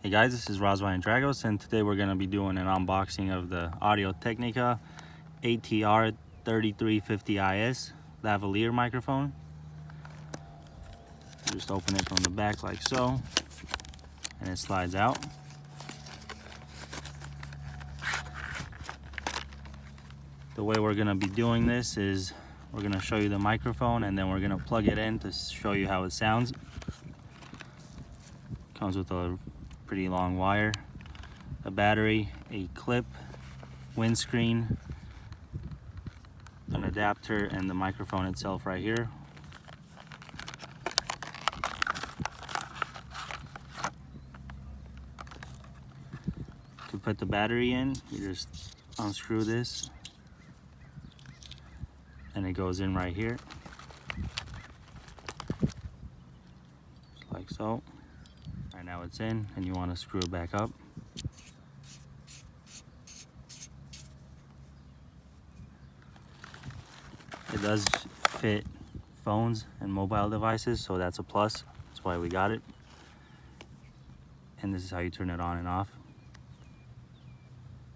Hey guys, this is Razvan Dragos, and today we're going to be doing an unboxing of the Audio-Technica ATR-3350IS Lavalier microphone. Just open it from the back like so, and it slides out. The way we're going to be doing this is we're going to show you the microphone, and then we're going to plug it in to show you how it sounds. Comes with a pretty long wire, a battery, a clip, windscreen, an adapter, and the microphone itself right here. To put the battery in, you just unscrew this and it goes in right here, just like so. Right now it's in, and you want to screw it back up. It does fit phones and mobile devices, so that's a plus. That's why we got it. And this is how you turn it on and off.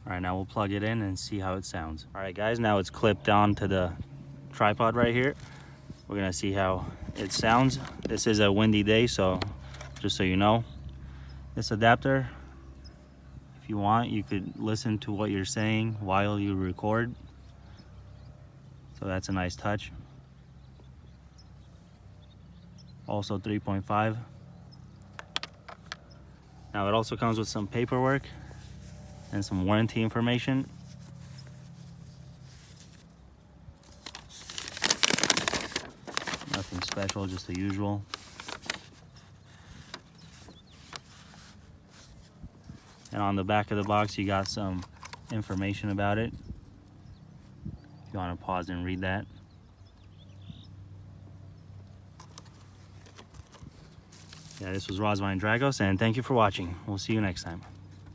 All right, now we'll plug it in and see how it sounds. All right guys, now it's clipped onto the tripod right here. We're gonna see how it sounds. This is a windy day, so just so you know, this adapter, if you want, you could listen to what you're saying while you record. So that's a nice touch. Also 3.5. Now it also comes with some paperwork and some warranty information. Nothing special, just the usual. And on the back of the box, you got some information about it. If you want to pause and read that. Yeah, this was Razvan Dragos, and thank you for watching. We'll see you next time.